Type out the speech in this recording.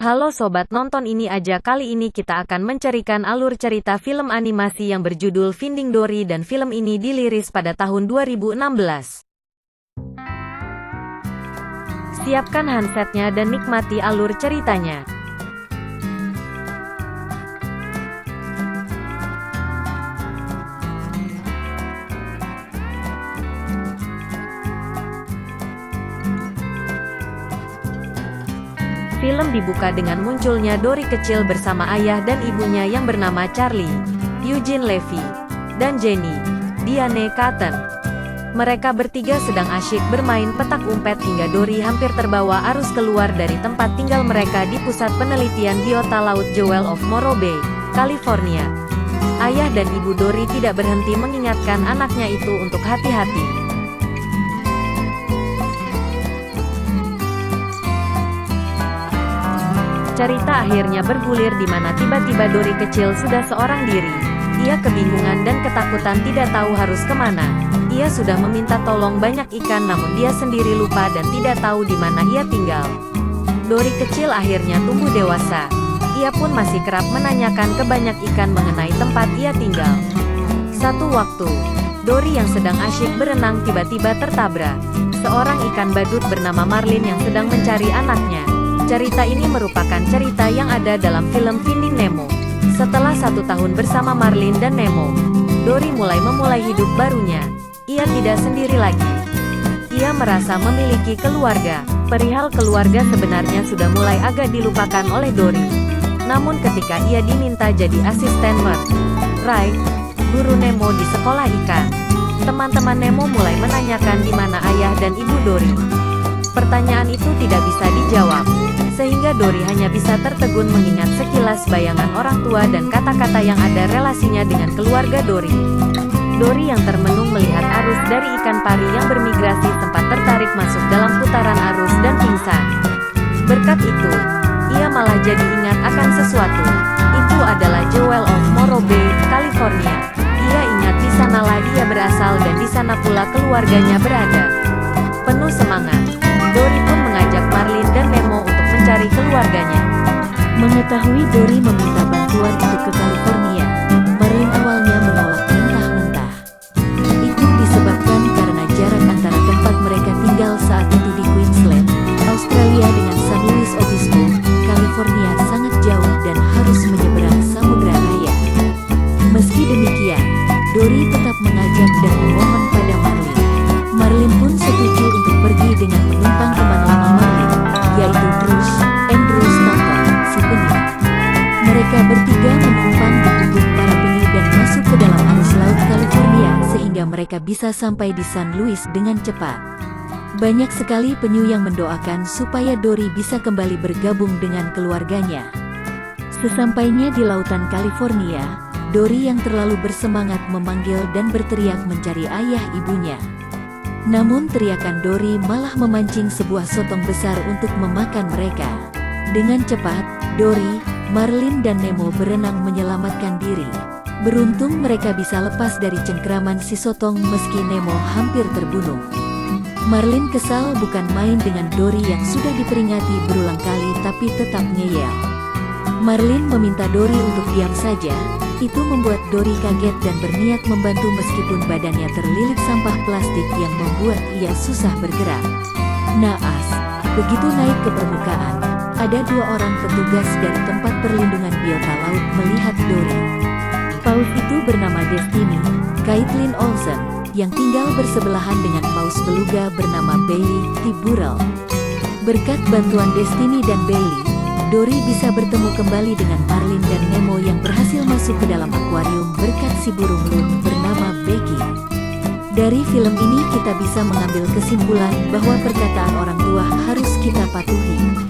Halo sobat nonton ini aja, kali ini kita akan mencerikan alur cerita film animasi yang berjudul Finding Dory dan film ini dirilis pada tahun 2016. Siapkan handsetnya dan nikmati alur ceritanya. Film dibuka dengan munculnya Dory kecil bersama ayah dan ibunya yang bernama Charlie, Eugene Levy, dan Jenny, Diane Cotton. Mereka bertiga sedang asyik bermain petak umpet hingga Dory hampir terbawa arus keluar dari tempat tinggal mereka di pusat penelitian biota laut Jewel of Morro Bay, California. Ayah dan ibu Dory tidak berhenti mengingatkan anaknya itu untuk hati-hati. Cerita akhirnya bergulir di mana tiba-tiba Dory kecil sudah seorang diri. Ia kebingungan dan ketakutan, tidak tahu harus kemana. Ia sudah meminta tolong banyak ikan, namun dia sendiri lupa dan tidak tahu di mana ia tinggal. Dory kecil akhirnya tumbuh dewasa. Ia pun masih kerap menanyakan ke banyak ikan mengenai tempat ia tinggal. Satu waktu, Dory yang sedang asyik berenang tiba-tiba tertabrak seorang ikan badut bernama Marlin yang sedang mencari anaknya. Cerita ini merupakan cerita yang ada dalam film Finding Nemo. Setelah 1 tahun bersama Marlin dan Nemo, Dory memulai hidup barunya. Ia tidak sendiri lagi. Ia merasa memiliki keluarga. Perihal keluarga sebenarnya sudah mulai agak dilupakan oleh Dory. Namun ketika ia diminta jadi asisten Ray, guru Nemo di sekolah ikan, teman-teman Nemo mulai menanyakan di mana ayah dan ibu Dory. Pertanyaan itu tidak bisa dijawab, sehingga Dory hanya bisa tertegun mengingat sekilas bayangan orang tua dan kata-kata yang ada relasinya dengan keluarga Dory. Dory yang termenung melihat arus dari ikan pari yang bermigrasi sempat tertarik masuk dalam putaran arus dan pingsan. Berkat itu, ia malah jadi ingat akan sesuatu. Itu adalah Jewel of Morro Bay, California. Ia ingat di sanalah dia berasal dan di sana pula keluarganya berada. Penuh semangat, Dory pun mengajak Marlin dan Nemo untuk mencari keluarganya. Mengetahui Dory meminta bantuan untuk ke California, Marlin awalnya menolak mentah-mentah. Itu disebabkan karena jarak antara tempat mereka tinggal saat itu di Queensland, Australia dengan San Luis Obispo, California sangat jauh dan harus menyeberang Samudra Raya. Meski demikian, Dory tetap mengajak dan memohon pada Marlin. Marlin pun setuju untuk pergi dengan penumpang teman lama Marlin, yaitu Andrew Stanton, si penyu. Mereka bertiga menumpang di punggung para penyu dan masuk ke dalam arus laut California sehingga mereka bisa sampai di San Luis dengan cepat. Banyak sekali penyu yang mendoakan supaya Dory bisa kembali bergabung dengan keluarganya. Sesampainya di lautan California, Dory yang terlalu bersemangat memanggil dan berteriak mencari ayah ibunya. Namun teriakan Dory malah memancing sebuah sotong besar untuk memakan mereka. Dengan cepat, Dory, Marlin dan Nemo berenang menyelamatkan diri. Beruntung mereka bisa lepas dari cengkraman si sotong meski Nemo hampir terbunuh. Marlin kesal bukan main dengan Dory yang sudah diperingati berulang kali tapi tetap ngeyel. Marlin meminta Dory untuk diam saja. Itu membuat Dory kaget dan berniat membantu meskipun badannya terlilit sampah plastik yang membuat ia susah bergerak. Naas, begitu naik ke permukaan, ada 2 orang petugas dari tempat perlindungan biota laut melihat Dory. Paus itu bernama Destiny, Caitlin Olsen, yang tinggal bersebelahan dengan paus beluga bernama Bailey di Burrell. Berkat bantuan Destiny dan Bailey, Dory bisa bertemu kembali dengan Marlin dan Nemo yang berhasil masuk ke dalam akuarium berkat si burung lut bernama Becky. Dari film ini kita bisa mengambil kesimpulan bahwa perkataan orang tua harus kita patuhi.